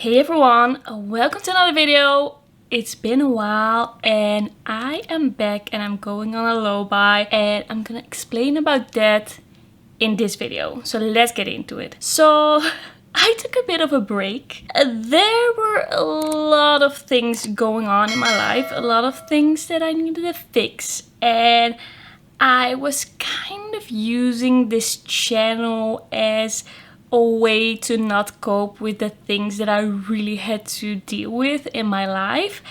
Hey everyone, welcome to another video. It's been a while and I am back and I'm going on a low buy and I'm gonna explain about that in this video. So let's get into it. So I took a bit of a break. There were a lot of things going on in my life, a lot of things that I needed to fix, and I was kind of using this channel as a way to not cope with the things that I really had to deal with in my life.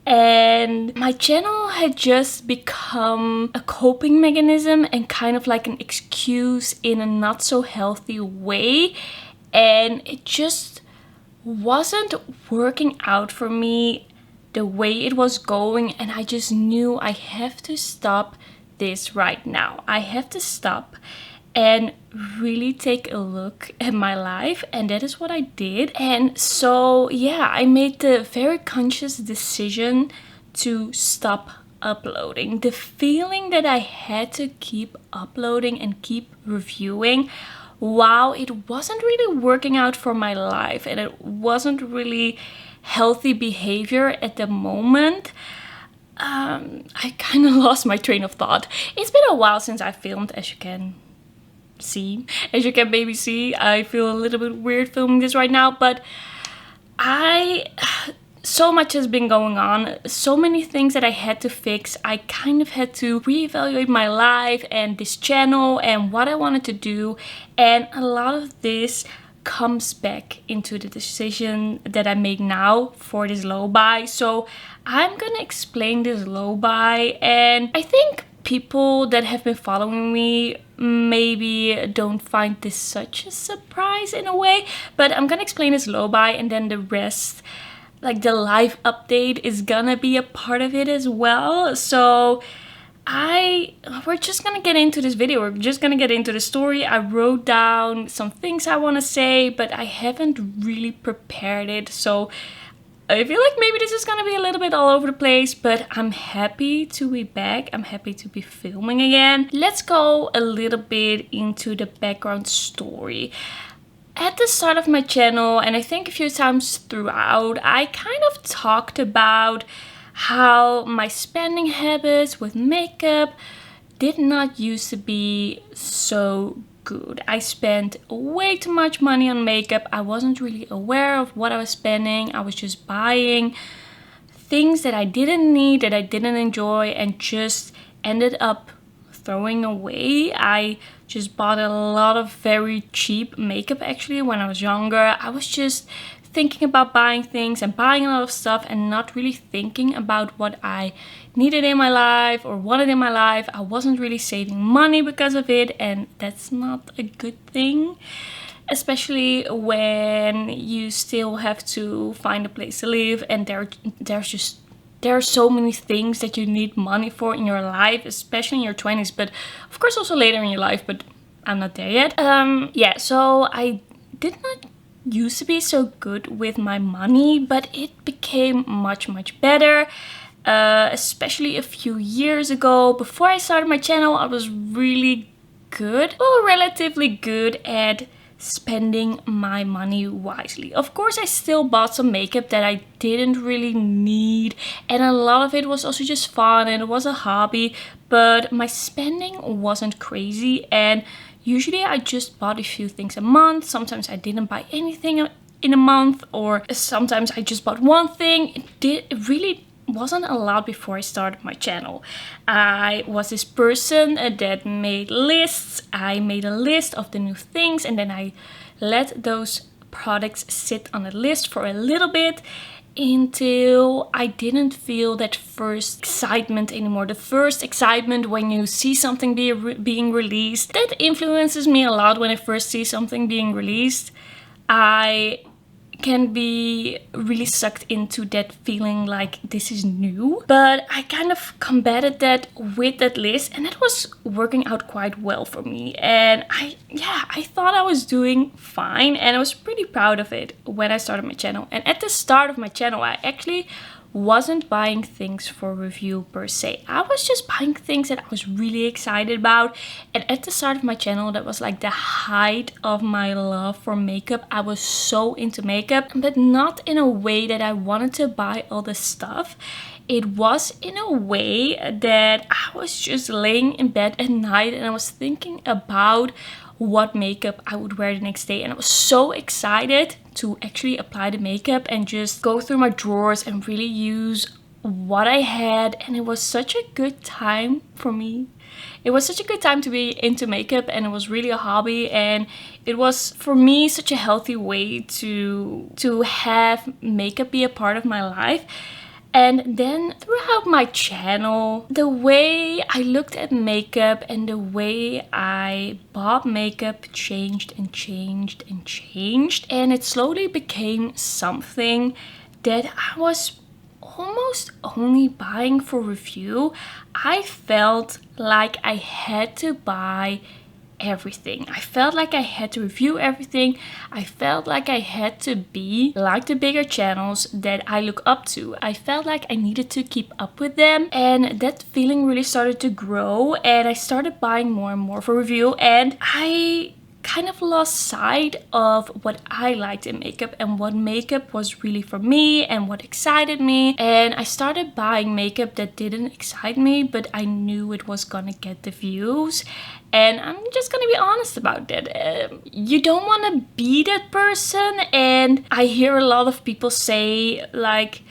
And my channel had just become a coping mechanism and kind of like an excuse in a not so healthy way. And it just wasn't working out for me the way it was going. And I just knew I have to stop this right now. I have to stop and really take a look at my life, and that is what I did. And so yeah, I made the very conscious decision to stop uploading. The feeling that I had to keep uploading and keep reviewing, wow, it wasn't really working out for my life and it wasn't really healthy behavior at the moment. I kind of lost my train of thought. It's been a while since I filmed, as you can maybe see. I feel a little bit weird filming this right now, but so much has been going on, so many things that I had to fix. I kind of had to reevaluate my life and this channel and what I wanted to do, and a lot of this comes back into the decision that I make now for this low buy. So I'm gonna explain this low buy, and I think people that have been following me maybe don't find this such a surprise in a way, but I'm gonna explain this low buy, and then the rest, like the live update, is gonna be a part of it as well. So we're just gonna get into this video. We're just gonna get into the story. I wrote down some things I want to say, but I haven't really prepared it, so I feel like maybe this is gonna be a little bit all over the place, but I'm happy to be back. I'm happy to be filming again. Let's go a little bit into the background story. At the start of my channel, and I think a few times throughout, I kind of talked about how my spending habits with makeup did not used to be so good. I spent way too much money on makeup. I wasn't really aware of what I was spending. I was just buying things that I didn't need, that I didn't enjoy, and just ended up throwing away. I just bought a lot of very cheap makeup actually when I was younger. I was just thinking about buying things and buying a lot of stuff and not really thinking about what I needed in my life or wanted in my life. I wasn't really saving money because of it, and that's not a good thing, especially when you still have to find a place to live, and there are so many things that you need money for in your life, especially in your 20s, but of course also later in your life, but I'm not there yet. Yeah, so I did not used to be so good with my money, but it became much better, especially a few years ago. Before I started my channel, I was really good, well, relatively good at spending my money wisely. Of course, I still bought some makeup that I didn't really need, and a lot of it was also just fun and it was a hobby, but my spending wasn't crazy, and usually I just bought a few things a month. Sometimes I didn't buy anything in a month, or sometimes I just bought one thing. It really wasn't allowed before I started my channel. I was this person that made lists. I made a list of the new things, and then I let those products sit on a list for a little bit until I didn't feel that first excitement anymore. The first excitement when you see something being released. That influences me a lot. When I first see something being released, I can be really sucked into that feeling like this is new. But I kind of combated that with that list, and that was working out quite well for me. And I thought I was doing fine, and I was pretty proud of it when I started my channel. And at the start of my channel, I actually wasn't buying things for review per se. I was just buying things that I was really excited about. And at the start of my channel, that was like the height of my love for makeup. I was so into makeup, but not in a way that I wanted to buy all the stuff. It was in a way that I was just laying in bed at night and I was thinking about what makeup I would wear the next day, and I was so excited to actually apply the makeup and just go through my drawers and really use what I had. And it was such a good time for me. It was such a good time to be into makeup, and it was really a hobby, and it was for me such a healthy way to have makeup be a part of my life. And then throughout my channel, the way I looked at makeup and the way I bought makeup changed and changed and changed. And it slowly became something that I was almost only buying for review. I felt like I had to buy everything. I felt like I had to review everything. I felt like I had to be like the bigger channels that I look up to. I felt like I needed to keep up with them, and that feeling really started to grow, and I started buying more and more for review, and I kind of lost sight of what I liked in makeup and what makeup was really for me and what excited me. And I started buying makeup that didn't excite me, but I knew it was gonna get the views. And I'm just gonna be honest about that. You don't want to be that person. And I hear a lot of people say like,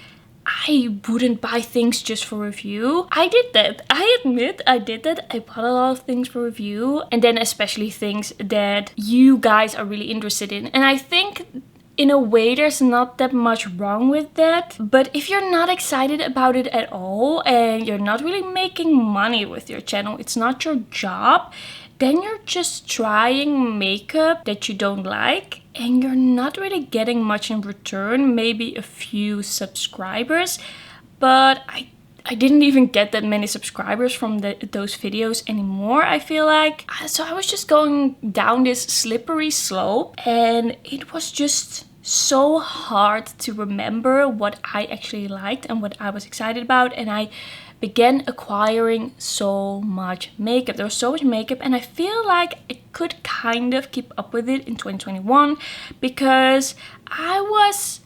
I wouldn't buy things just for review. I did that. I admit I did that. I bought a lot of things for review, and then especially things that you guys are really interested in. And I think in a way there's not that much wrong with that. But if you're not excited about it at all and you're not really making money with your channel, it's not your job, then you're just trying makeup that you don't like and you're not really getting much in return, maybe a few subscribers. But I didn't even get that many subscribers from those videos anymore, I feel like. So I was just going down this slippery slope, and it was just so hard to remember what I actually liked and what I was excited about. And I began acquiring so much makeup. There was so much makeup, and I feel like I could kind of keep up with it in 2021 because I was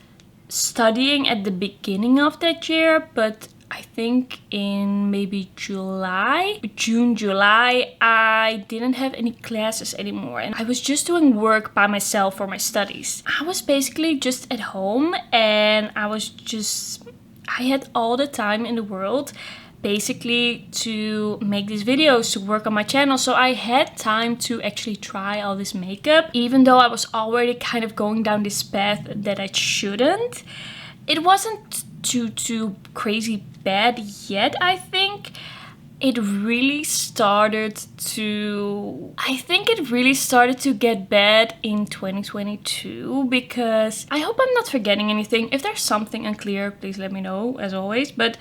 studying at the beginning of that year, but I think in maybe June, July, I didn't have any classes anymore, and I was just doing work by myself for my studies. I was basically just at home, and I had all the time in the world basically to make these videos, to work on my channel. So I had time to actually try all this makeup, even though I was already kind of going down this path that I shouldn't. It wasn't too crazy bad yet, I think. It really started to get bad in 2022, because I hope I'm not forgetting anything. If there's something unclear, please let me know, as always. But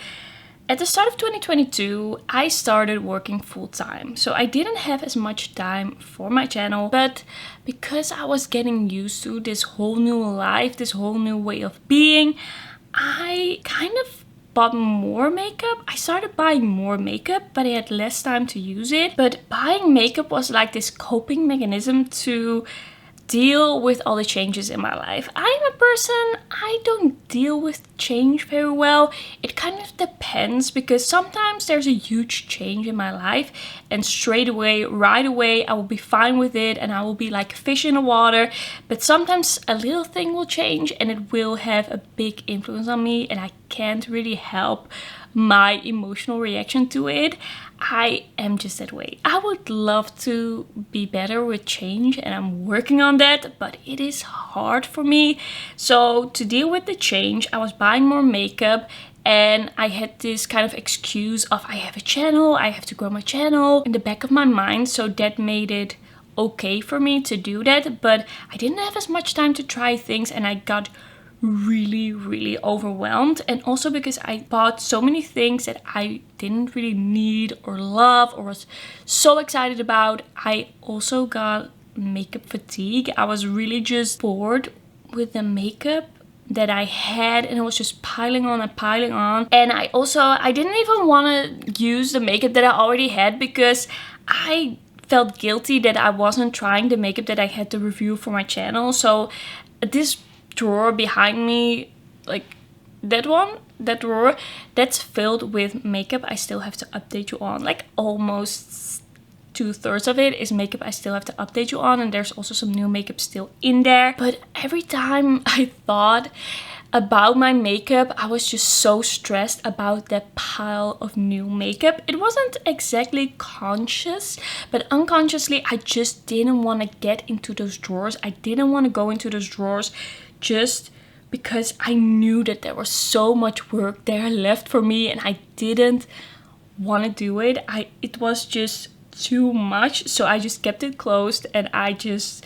at the start of 2022, I started working full-time. So I didn't have as much time for my channel, but because I was getting used to this whole new life, this whole new way of being, I kind of bought more makeup. I started buying more makeup, but I had less time to use it. But buying makeup was like this coping mechanism to deal with all the changes in my life. I'm a person, I don't deal with change very well. It kind of depends, because sometimes there's a huge change in my life and straight away, right away, I will be fine with it and I will be like a fish in the water. But sometimes a little thing will change and it will have a big influence on me, and I can't really help my emotional reaction to it. I am just that way. I would love to be better with change, and I'm working on that, but it is hard for me. So to deal with the change, I was buying more makeup, and I had this kind of excuse of I have a channel, I have to grow my channel in the back of my mind. So that made it okay for me to do that, but I didn't have as much time to try things, and I got really overwhelmed. And also because I bought so many things that I didn't really need or love or was so excited about. I also got makeup fatigue. I was really just bored with the makeup that I had, and it was just piling on and piling on. And I didn't even want to use the makeup that I already had because I felt guilty that I wasn't trying the makeup that I had to review for my channel. So this drawer behind me, like that drawer, that's filled with makeup I still have to update you on. Like almost 2/3 of it is makeup I still have to update you on, and there's also some new makeup still in there. But every time I thought about my makeup, I was just so stressed about that pile of new makeup. It wasn't exactly conscious, but unconsciously I just didn't want to get into those drawers. I didn't want to go into those drawers just because I knew that there was so much work there left for me, and I didn't want to do it. It was just too much, so I just kept it closed, and I just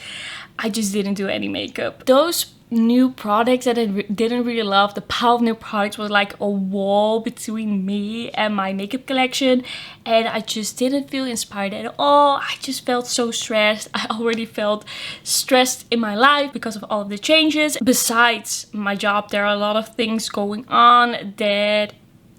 didn't do any makeup. Those new products that I didn't really love, the pile of new products was like a wall between me and my makeup collection, and I just didn't feel inspired at all. I just felt so stressed. I already felt stressed in my life because of all of the changes. Besides my job, there are a lot of things going on that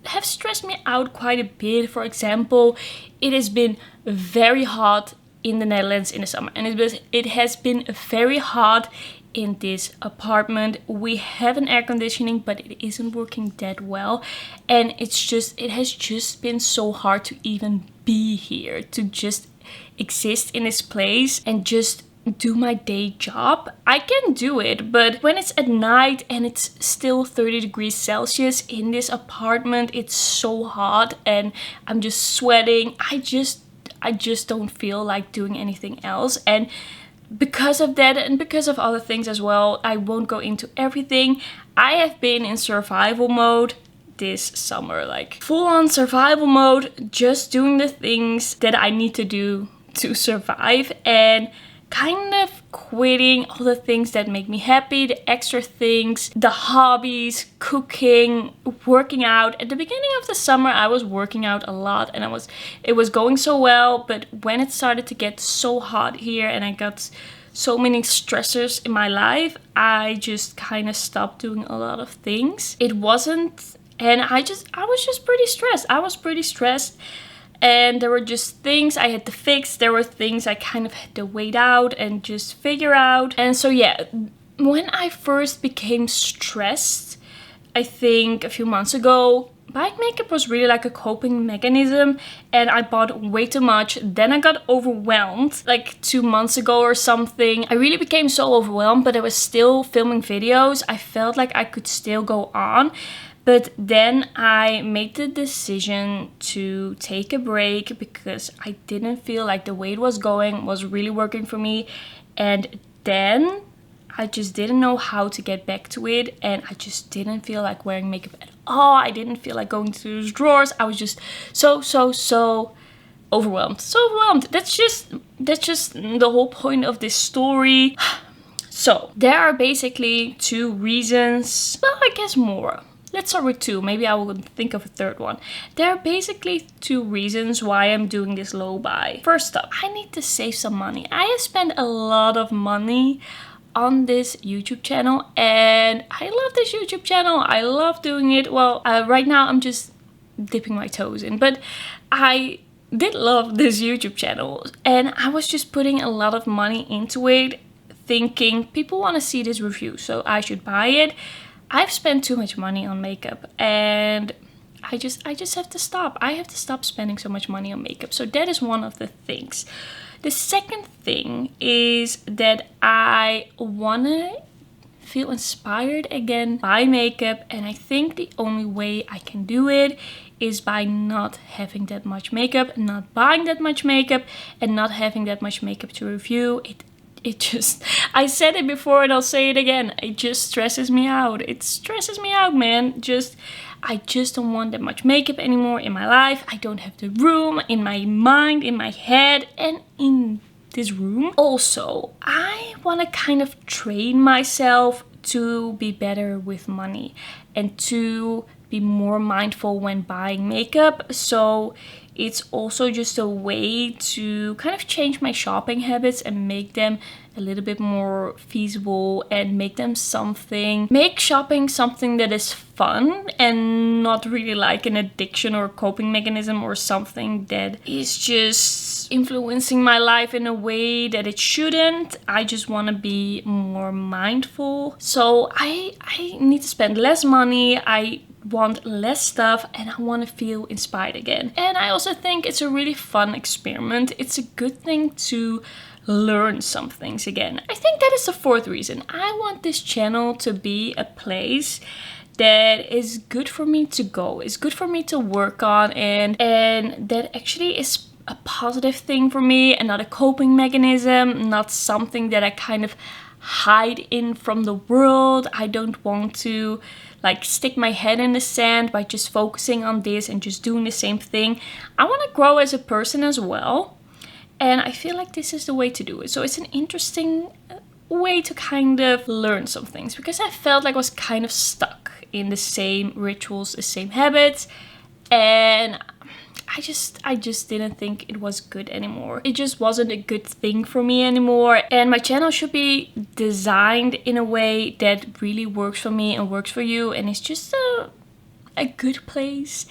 have stressed me out quite a bit. For example, it has been very hot in the Netherlands in the summer, and it has been very hot in this apartment. We have an air conditioning, but it isn't working that well, and it has just been so hard to even be here, to just exist in this place and just do my day job. I can do it, but when it's at night and it's still 30 degrees Celsius in this apartment, it's so hot and I'm just sweating. I just don't feel like doing anything else. And because of that, and because of other things as well, I won't go into everything. I have been in survival mode this summer, like full-on survival mode, just doing the things that I need to do to survive, and kind of quitting all the things that make me happy, the extra things, the hobbies, cooking, working out. At the beginning of the summer, I was working out a lot, and it was going so well. But when it started to get so hot here and I got so many stressors in my life, I just kind of stopped doing a lot of things. It wasn't, and I was just pretty stressed. I was pretty stressed. And there were just things I had to fix. There were things I kind of had to wait out and just figure out. And so yeah, when I first became stressed, I think a few months ago, buying makeup was really like a coping mechanism, and I bought way too much. Then I got overwhelmed like 2 months ago or something. I really became so overwhelmed, but I was still filming videos. I felt like I could still go on. But then I made the decision to take a break because I didn't feel like the way it was going was really working for me. And then I just didn't know how to get back to it, and I just didn't feel like wearing makeup at all. I didn't feel like going to those drawers. I was just so overwhelmed. So overwhelmed. That's just the whole point of this story. So there are basically 2 reasons. Well, I guess more. Let's start with 2. Maybe I will think of a 3rd one. There are basically 2 reasons why I'm doing this low buy. First up, I need to save some money. I have spent a lot of money on this YouTube channel, and I love this YouTube channel. I love doing it. Well, right now I'm just dipping my toes in, but I did love this YouTube channel, and I was just putting a lot of money into it, thinking people want to see this review, so I should buy it. I've spent too much money on makeup, and I just have to stop. I have to stop spending so much money on makeup. So that is one of the things. The second thing is that I want to feel inspired again by makeup, and I think the only way I can do it is by not having that much makeup, not buying that much makeup, and not having that much makeup to review. It just, I said it before and I'll say it again, it just stresses me out. It stresses me out, man. I just don't want that much makeup anymore in my life. I don't have the room in my mind, in my head, and in this room. Also, I want to kind of train myself to be better with money and to be more mindful when buying makeup. So it's also just a way to kind of change my shopping habits and make them a little bit more feasible and make them something, make shopping something that is fun and not really like an addiction or a coping mechanism or something that is just influencing my life in a way that it shouldn't. I just want to be more mindful. So I need to spend less money. I want less stuff and I want to feel inspired again. And I also think it's a really fun experiment. It's a good thing to learn some things again. I think that is the fourth reason. I want this channel to be a place that is good for me to go, is good for me to work on, and that actually is a positive thing for me and not a coping mechanism, not something that I kind of hide in from the world. I don't want to like stick my head in the sand by just focusing on this and just doing the same thing. I want to grow as a person as well. And I feel like this is the way to do it. So it's an interesting way to kind of learn some things, because I felt like I was kind of stuck in the same rituals, the same habits, and I just didn't think it was good anymore. It just wasn't a good thing for me anymore. And my channel should be designed in a way that really works for me and works for you, and it's just a good place.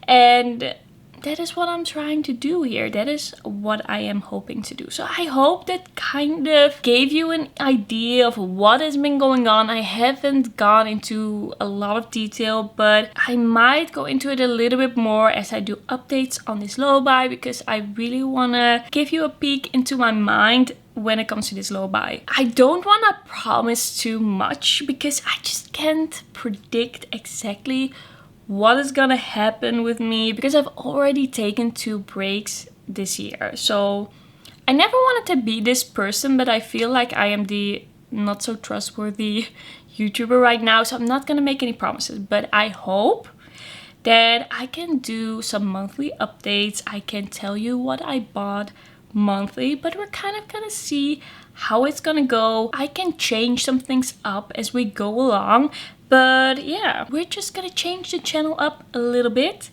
And that is what I'm trying to do here. That is what I am hoping to do. So I hope that kind of gave you an idea of what has been going on. I haven't gone into a lot of detail, but I might go into it a little bit more as I do updates on this low buy, because I really want to give you a peek into my mind when it comes to this low buy. I don't want to promise too much because I just can't predict exactly what is gonna happen with me, because I've already taken 2 breaks this year. So I never wanted to be this person, but I feel like I am the not so trustworthy YouTuber right now, so I'm not gonna make any promises, but I hope that I can do some monthly updates. I can tell you what I bought monthly, but we're kind of gonna see how it's gonna go. I can change some things up as we go along. But yeah, we're just gonna change the channel up a little bit,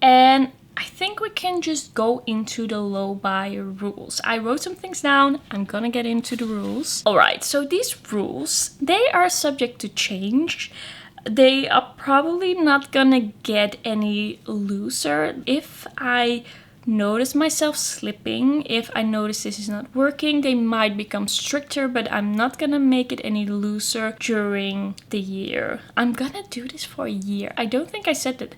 and I think we can just go into the low buy rules. I wrote some things down. I'm gonna get into the rules. Alright, so these rules, they are subject to change. They are probably not gonna get any looser. If I notice myself slipping, if I notice this is not working, they might become stricter, but I'm not gonna make it any looser during the year. I'm gonna do this for a year. I don't think I said that.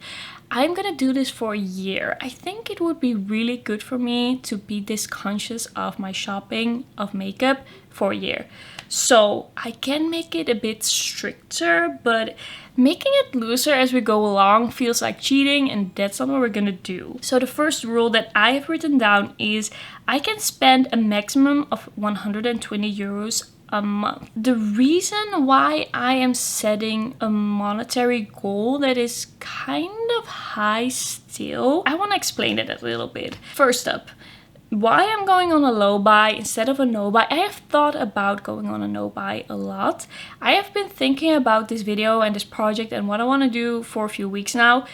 I'm gonna do this for a year. I think it would be really good for me to be this conscious of my shopping of makeup for a year. So I can make it a bit stricter, but making it looser as we go along feels like cheating, and that's not what we're gonna do. So the first rule that I have written down is I can spend a maximum of 120 euros a month. The reason why I am setting a monetary goal that is kind of high still, I want to explain it a little bit. First up, why I'm going on a low buy instead of a no buy. I have thought about going on a no buy a lot. I have been thinking about this video and this project and what I want to do for a few weeks now.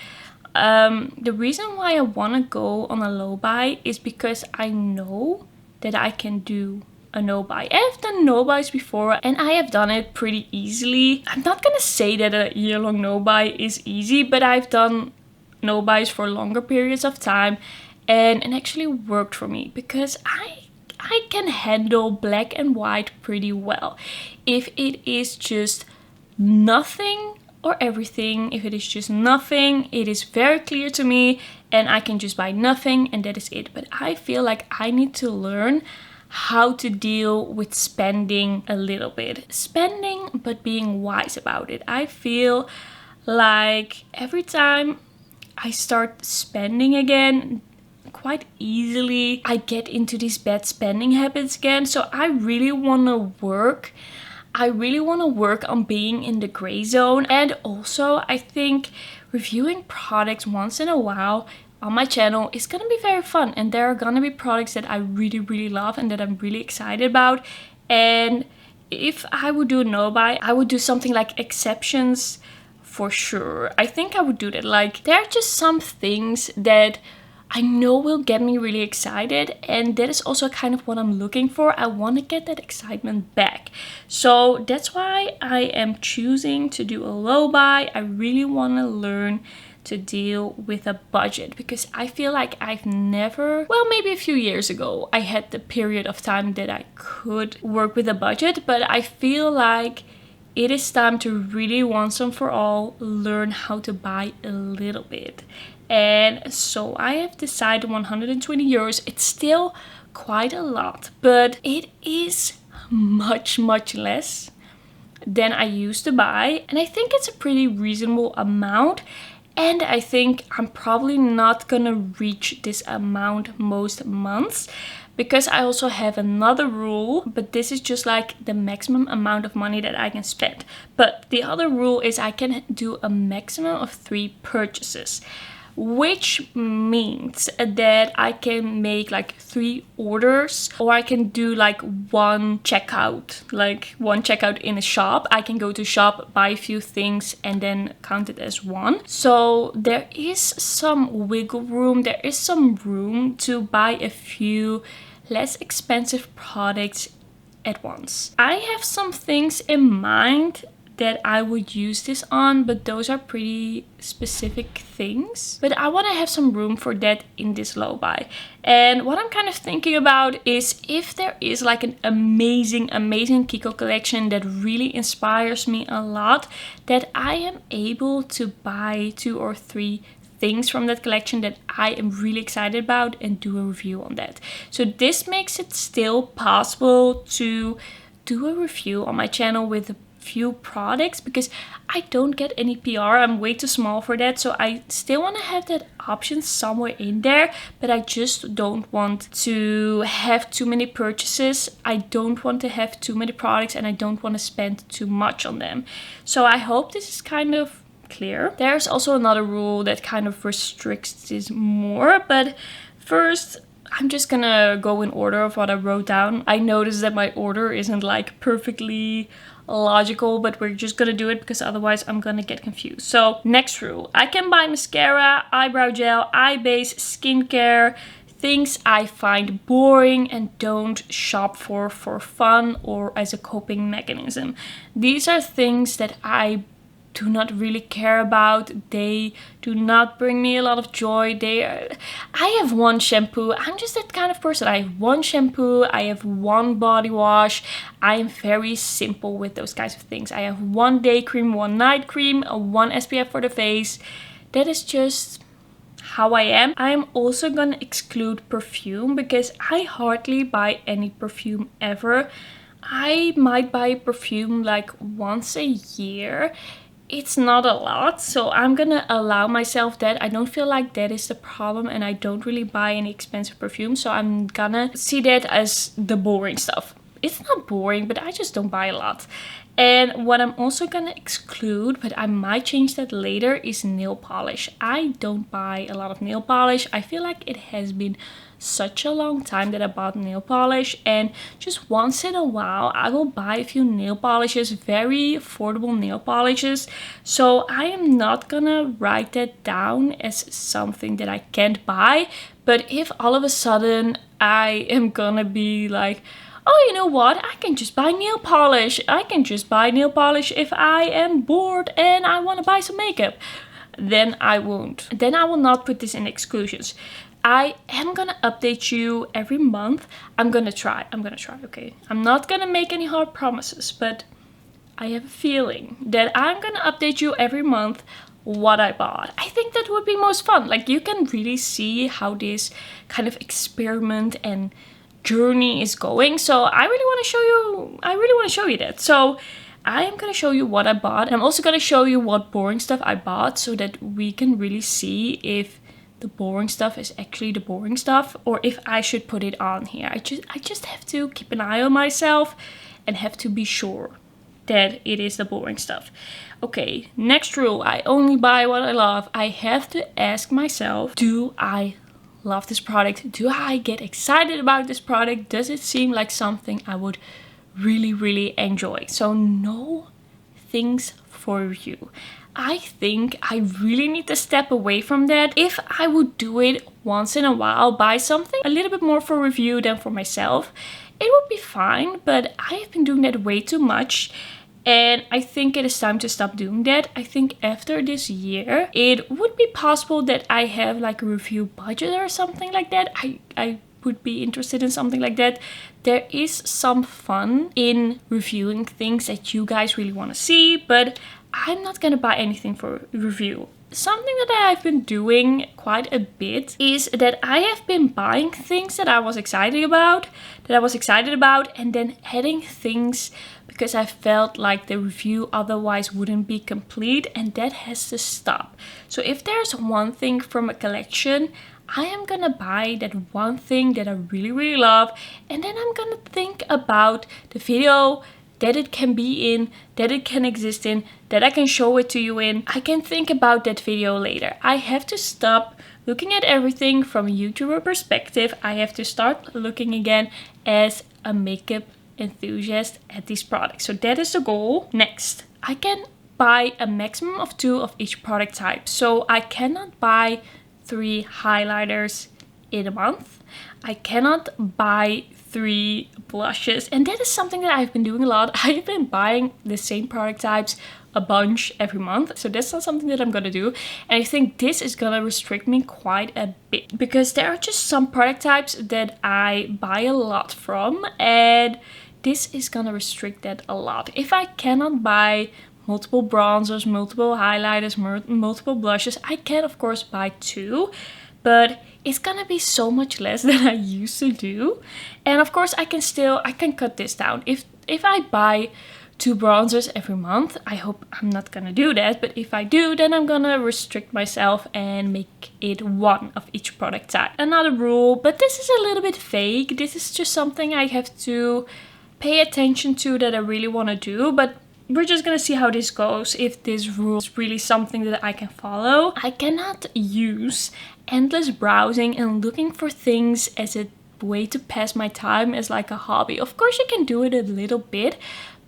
The reason why I want to go on a low buy is because I know that I can do a no buy. I have done no buys before and I have done it pretty easily. I'm not gonna say that a year-long no buy is easy, but I've done no buys for longer periods of time, and it actually worked for me because I can handle black and white pretty well. If it is just nothing or everything, if it is just nothing, it is very clear to me and I can just buy nothing and that is it. But I feel like I need to learn how to deal with spending a little bit. Spending, but being wise about it. I feel like every time I start spending again, quite easily I get into these bad spending habits again. So I really want to work. I really want to work on being in the gray zone. And also I think reviewing products once in a while on my channel is gonna be very fun, and there are gonna be products that I really love and that I'm really excited about. And if I would do a no buy, I would do something like exceptions for sure. I think I would do that. Like, there are just some things that I know will get me really excited, and that is also kind of what I'm looking for. I want to get that excitement back. So that's why I am choosing to do a low buy. I really want to learn to deal with a budget, because I feel like I've never, well, maybe a few years ago I had the period of time that I could work with a budget, but I feel like it is time to really once and for all learn how to buy a little bit. And so I have decided 120 euros. It's still quite a lot, but it is much less than I used to buy, and I think it's a pretty reasonable amount. And I think I'm probably not gonna reach this amount most months, because I also have another rule, but this is just like the maximum amount of money that I can spend. But the other rule is I can do a maximum of 3 purchases, which means that I can make like 3 orders, or I can do like one checkout in a shop. I can go to shop, buy a few things, and then count it as one. So there is some wiggle room, there is some room to buy a few less expensive products at once. I have some things in mind that I would use this on, but those are pretty specific things. But I want to have some room for that in this low buy. And what I'm kind of thinking about is if there is like an amazing Kiko collection that really inspires me a lot, that I am able to buy 2 or 3 things from that collection that I am really excited about and do a review on that. So this makes it still possible to do a review on my channel with few products, because I don't get any PR. I'm way too small for that, so I still want to have that option somewhere in there, but I just don't want to have too many purchases. I don't want to have too many products, and I don't want to spend too much on them. So I hope this is kind of clear. There's also another rule that kind of restricts this more, but first I'm just gonna go in order of what I wrote down. I noticed that my order isn't like perfectly logical, but we're just gonna do it because otherwise I'm gonna get confused. So next rule, I can buy mascara, eyebrow gel, eye base, skincare, things I find boring and don't shop for fun or as a coping mechanism. These are things that I do not really care about. They do not bring me a lot of joy. I have one shampoo. I'm just that kind of person. I have one shampoo. I have one body wash. I am very simple with those kinds of things. I have one day cream, one night cream, one SPF for the face. That is just how I am. I'm also gonna exclude perfume because I hardly buy any perfume ever. I might buy perfume like once a year. It's not a lot, so I'm gonna allow myself that. I don't feel like that is the problem, and I don't really buy any expensive perfume, so I'm gonna see that as the boring stuff. It's not boring, but I just don't buy a lot. And what I'm also gonna exclude, but I might change that later, is nail polish. I don't buy a lot of nail polish. I feel like it has been such a long time that I bought nail polish, and just once in a while I will buy a few nail polishes, very affordable nail polishes. So I am not gonna write that down as something that I can't buy. But if all of a sudden I am gonna be like, oh, you know what, I can just buy nail polish. I can just buy nail polish if I am bored and I want to buy some makeup, then I won't. Then I will not put this in exclusions. I am gonna update you every month. I'm gonna try, okay? I'm not gonna make any hard promises, but I have a feeling that I'm gonna update you every month what I bought. I think that would be most fun. Like, you can really see how this kind of experiment and journey is going. So I really want to show you that. So I am going to show you what I bought, and I'm also going to show you what boring stuff I bought, so that we can really see if the boring stuff is actually the boring stuff, or if I should put it on here. I just have to keep an eye on myself and have to be sure that it is the boring stuff. Okay, next rule, I only buy what I love. I have to ask myself, do I love this product? Do I get excited about this product? Does it seem like something I would really enjoy? So no things for you. I think I really need to step away from that. If I would do it once in a while, buy something a little bit more for review than for myself, it would be fine, but I have been doing that way too much. And I think it is time to stop doing that. I think after this year, it would be possible that I have like a review budget or something like that. I would be interested in something like that. There is some fun in reviewing things that you guys really want to see, but I'm not gonna buy anything for review. Something that I've been doing quite a bit is that I have been buying things that I was excited about, and then adding things because I felt like the review otherwise wouldn't be complete, and that has to stop. So if there's one thing from a collection, I am gonna buy that one thing that I really love, and then I'm gonna think about the video that it can be in, that it can exist in, that I can show it to you in. I can think about that video later. I have to stop looking at everything from a YouTuber perspective. I have to start looking again as a makeup enthusiast at these products. So that is the goal. Next, I can buy a maximum of 2 of each product type. So I cannot buy 3 highlighters in a month. I cannot buy 3 blushes, and that is something that I've been doing a lot. I've been buying the same product types a bunch every month, so that's not something that I'm gonna do. And I think this is gonna restrict me quite a bit because there are just some product types that I buy a lot from, and this is gonna restrict that a lot. If I cannot buy multiple bronzers, multiple highlighters, multiple blushes, I can of course buy 2, but it's gonna be so much less than I used to do. And of course I can cut this down. If I buy 2 bronzers every month, I hope I'm not gonna do that, but if I do, then I'm gonna restrict myself and make it 1 of each product type. Another rule, but this is a little bit vague. This is just something I have to pay attention to that I really want to do, but we're just gonna see how this goes, if this rule is really something that I can follow. I cannot use endless browsing and looking for things as a way to pass my time as like a hobby. Of course you can do it a little bit,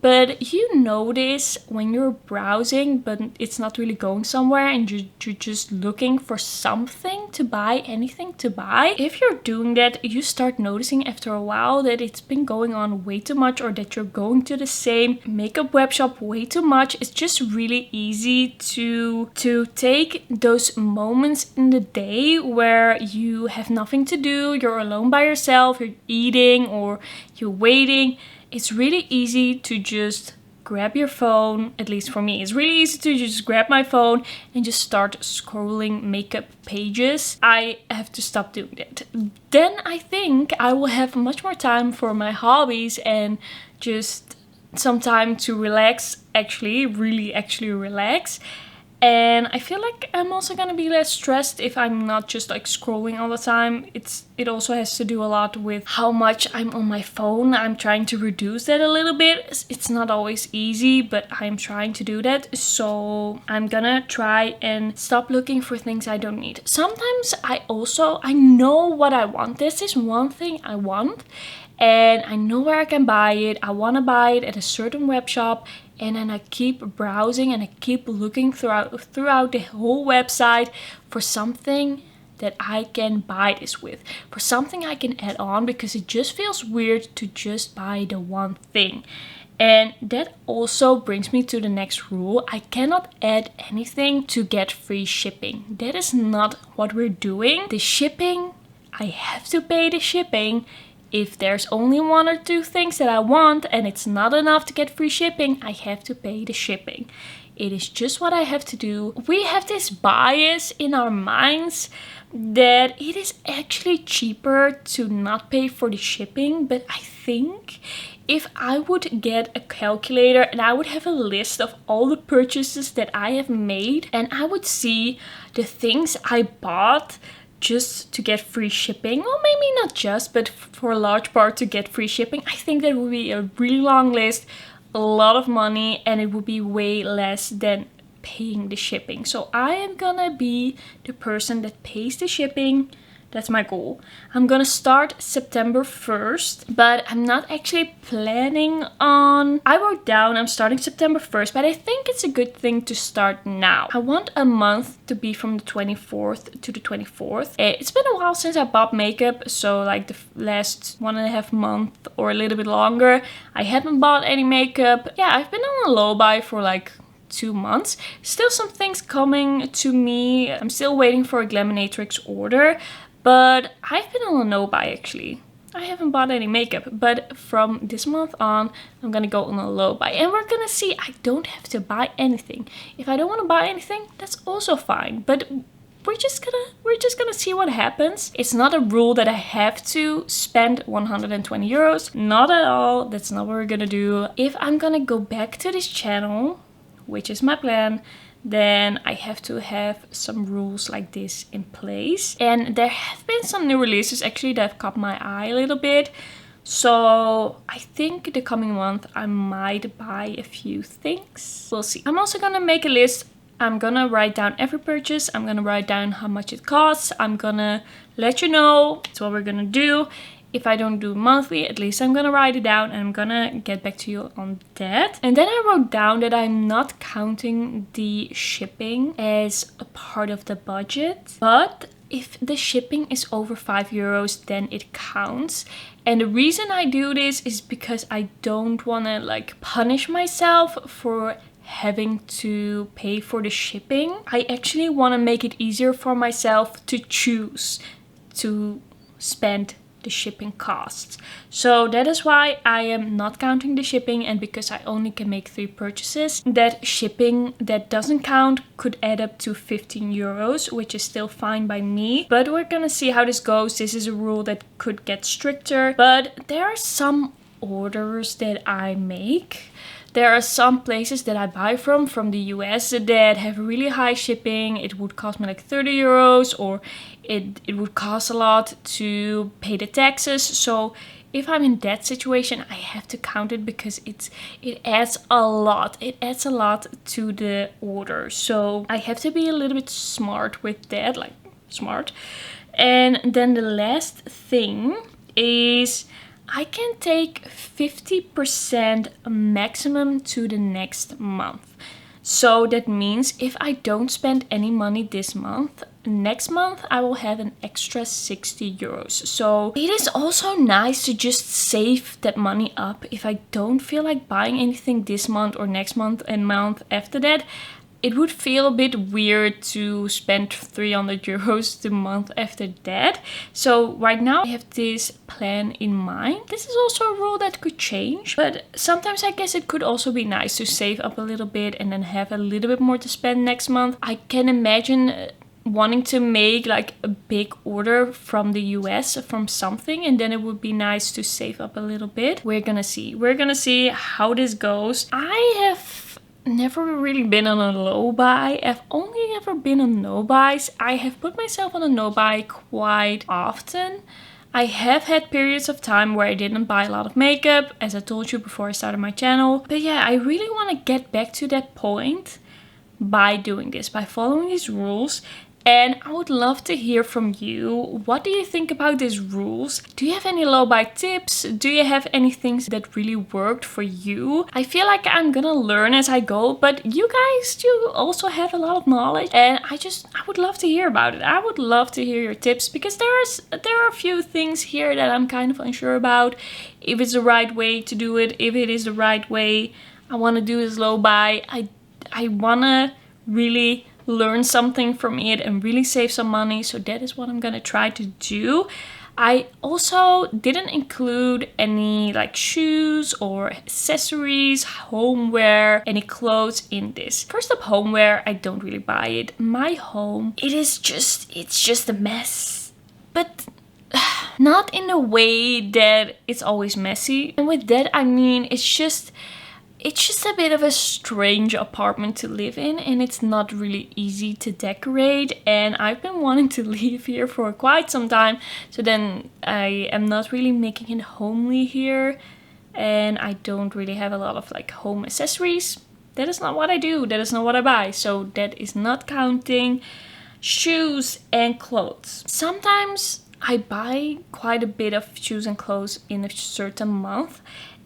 but you notice when you're browsing but it's not really going somewhere and you're just looking for something to buy, anything to buy. If you're doing that, you start noticing after a while that it's been going on way too much, or that you're going to the same makeup web shop way too much. It's just really easy to take those moments in the day where you have nothing to do, you're alone by yourself, you're eating or you're waiting. It's really easy to just grab your phone, at least for me, it's really easy to just grab my phone and just start scrolling makeup pages. I have to stop doing that. Then I think I will have much more time for my hobbies and just some time to relax, actually relax. And I feel like I'm also gonna be less stressed if I'm not just like scrolling all the time. It also has to do a lot with how much I'm on my phone. I'm trying to reduce that a little bit. It's not always easy, but I'm trying to do that. So I'm gonna try and stop looking for things I don't need. Sometimes I know what I want. This is one thing I want, and I know where I can buy it. I want to buy it at a certain web shop, and then I keep browsing and I keep looking throughout the whole website for something that I can buy this with, for something I can add on, because it just feels weird to just buy the one thing. And that also brings me to the next rule. I cannot add anything to get free shipping. That is not what we're doing. The shipping, I have to pay the shipping. If there's only 1 or 2 things that I want and it's not enough to get free shipping, I have to pay the shipping. It is just what I have to do. We have this bias in our minds that it is actually cheaper to not pay for the shipping, but I think if I would get a calculator and I would have a list of all the purchases that I have made, and I would see the things I bought just to get free shipping, or maybe not just, but for a large part to get free shipping, I think that would be a really long list, a lot of money, and it would be way less than paying the shipping. So I am gonna be the person that pays the shipping, That's my goal. I'm gonna start September 1st, but I'm not actually planning on... I wrote down I'm starting September 1st, but I think it's a good thing to start now. I want a month to be from the 24th to the 24th. It's been a while since I bought makeup, so like the last 1.5 months or a little bit longer, I haven't bought any makeup. Yeah, I've been on a low buy for like 2 months. Still some things coming to me. I'm still waiting for a Glaminatrix order. But I've been on a no buy actually. I haven't bought any makeup, but from this month on, I'm gonna go on a low buy. And we're gonna see, I don't have to buy anything. If I don't want to buy anything, that's also fine. But we're just gonna see what happens. It's not a rule that I have to spend 120 euros. Not at all. That's not what we're gonna do. If I'm gonna go back to this channel, which is my plan, then I have to have some rules like this in place. And there have been some new releases actually that have caught my eye a little bit. So I think the coming month I might buy a few things. We'll see. I'm also gonna make a list. I'm gonna write down every purchase. I'm gonna write down how much it costs. I'm gonna let you know. That's what we're gonna do. If I don't do monthly, at least I'm gonna write it down and I'm gonna get back to you on that. And then I wrote down that I'm not counting the shipping as a part of the budget. But if the shipping is over 5 euros, then it counts. And the reason I do this is because I don't wanna like punish myself for having to pay for the shipping. I actually wanna make it easier for myself to choose to spend the shipping costs. So that is why I am not counting the shipping, and because I only can make 3 purchases, that shipping that doesn't count could add up to 15 euros, which is still fine by me. But we're gonna see how this goes. This is a rule that could get stricter, but there are some orders that I make. There are some places that I buy from the US that have really high shipping. It would cost me like 30 euros, or it would cost a lot to pay the taxes. So if I'm in that situation, I have to count it because it adds a lot. It adds a lot to the order. So I have to be a little bit smart with that, like smart. And then the last thing is I can take 50% maximum to the next month. So that means if I don't spend any money this month, next month I will have an extra 60 euros. So it is also nice to just save that money up. If I don't feel like buying anything this month or next month and month after that, it would feel a bit weird to spend 300 euros the month after that. So right now I have this plan in mind. This is also a rule that could change, but sometimes I guess it could also be nice to save up a little bit and then have a little bit more to spend next month. I can imagine wanting to make like a big order from the US from something, and then it would be nice to save up a little bit. We're gonna see how this goes. I have never really been on a low buy. I've only ever been on no buys. I have put myself on a no buy quite often. I have had periods of time where I didn't buy a lot of makeup, as I told you before I started my channel. But yeah, I really want to get back to that point by doing this, by following these rules. And I would love to hear from you. What do you think about these rules? Do you have any low buy tips? Do you have any things that really worked for you? I feel like I'm gonna learn as I go, but you guys, you also have a lot of knowledge, and I would love to hear about it. I would love to hear your tips, because there are a few things here that I'm kind of unsure about. If it's the right way to do it, if it is the right way I want to do this low buy. I want to really learn something from it and really save some money. So that is what I'm gonna try to do. I also didn't include any like shoes or accessories, homeware, any clothes in this. First up, homeware, I don't really buy it. My home, it's just a mess. But not in a way that it's always messy. And with that I mean it's just a bit of a strange apartment to live in, and it's not really easy to decorate, and I've been wanting to live here for quite some time, so then I am not really making it homely here, and I don't really have a lot of like home accessories. That is not what I do, that is not what I buy, so that is not counting. Shoes and clothes. Sometimes I buy quite a bit of shoes and clothes in a certain month,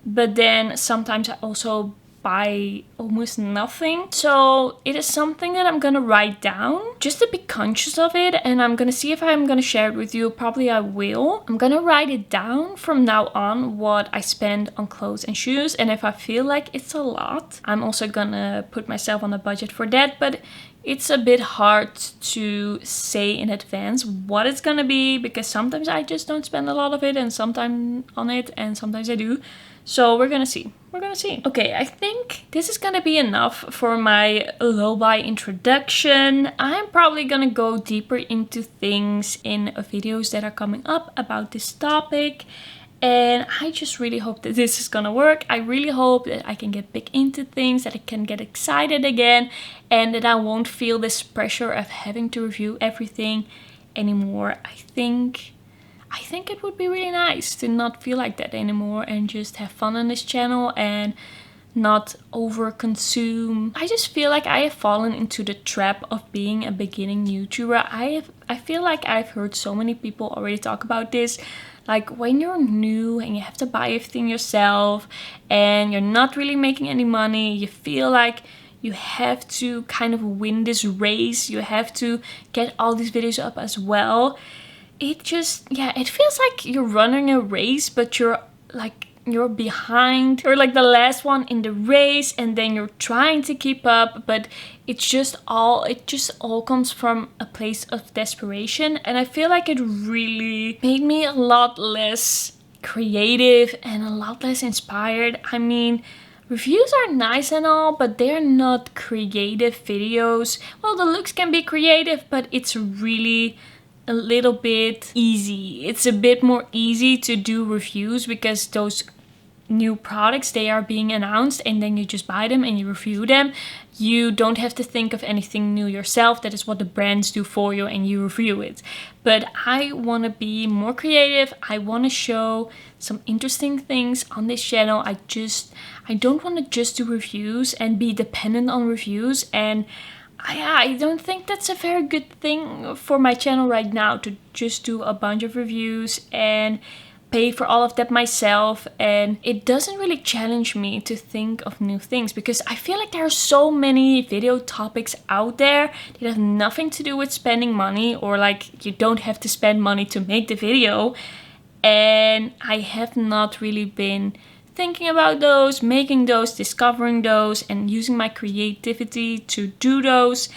but then sometimes I also buy almost nothing. So it is something that I'm gonna write down just to be conscious of it, and I'm gonna see if I'm gonna share it with you. Probably I will. I'm gonna write it down from now on, what I spend on clothes and shoes, and if I feel like it's a lot, I'm also gonna put myself on a budget for that. But it's a bit hard to say in advance what it's gonna be, because sometimes I just don't spend a lot of it and sometimes on it, and sometimes I do. So we're gonna see. We're gonna see. Okay, I think this is gonna be enough for my low buy introduction. I'm probably gonna go deeper into things in videos that are coming up about this topic. And I just really hope that this is gonna work. I really hope that I can get back into things, that I can get excited again, and that I won't feel this pressure of having to review everything anymore. I think it would be really nice to not feel like that anymore and just have fun on this channel and not over consume. I just feel like I have fallen into the trap of being a beginning YouTuber. I feel like I've heard so many people already talk about this. Like, when you're new and you have to buy everything yourself and you're not really making any money, you feel like you have to kind of win this race. You have to get all these videos up as well. It just, yeah, it feels like you're running a race, but you're behind. You're like the last one in the race, and then you're trying to keep up, but it just all comes from a place of desperation. And I feel like it really made me a lot less creative and a lot less inspired. I mean, reviews are nice and all, but they're not creative videos. Well, the looks can be creative, but it's really a little bit easy. It's a bit more easy to do reviews because those new products, they are being announced and then you just buy them and you review them. You don't have to think of anything new yourself. That is what the brands do for you, and you review it. But I want to be more creative. I want to show some interesting things on this channel. I don't want to just do reviews and be dependent on reviews, and I don't think that's a very good thing for my channel right now, to just do a bunch of reviews and pay for all of that myself. And it doesn't really challenge me to think of new things, because I feel like there are so many video topics out there that have nothing to do with spending money, or like you don't have to spend money to make the video. And I have not really been thinking about those, making those, discovering those, and using my creativity to do those.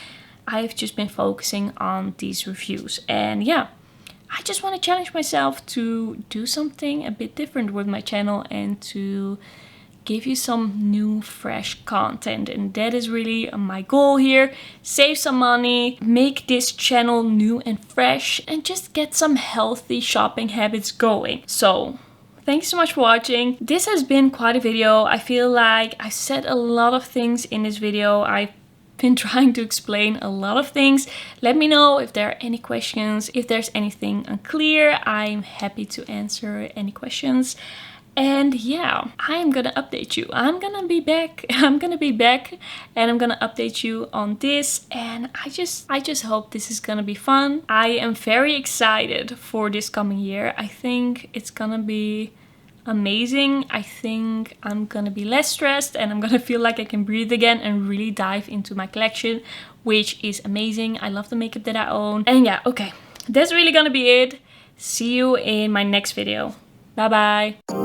I've just been focusing on these reviews. And yeah, I just want to challenge myself to do something a bit different with my channel and to give you some new, fresh content. And that is really my goal here. Save some money, make this channel new and fresh, and just get some healthy shopping habits going. So thanks so much for watching. This has been quite a video. I feel like I said a lot of things in this video. I've been trying to explain a lot of things. Let me know if there are any questions. If there's anything unclear, I'm happy to answer any questions. And yeah, I'm gonna update you. I'm gonna be back and I'm gonna update you on this. And I just hope this is gonna be fun. I am very excited for this coming year. I think it's gonna be amazing. I think I'm gonna be less stressed and I'm gonna feel like I can breathe again and really dive into my collection, which is amazing. I love the makeup that I own. And yeah, okay, that's really gonna be it. See you in my next video. Bye bye.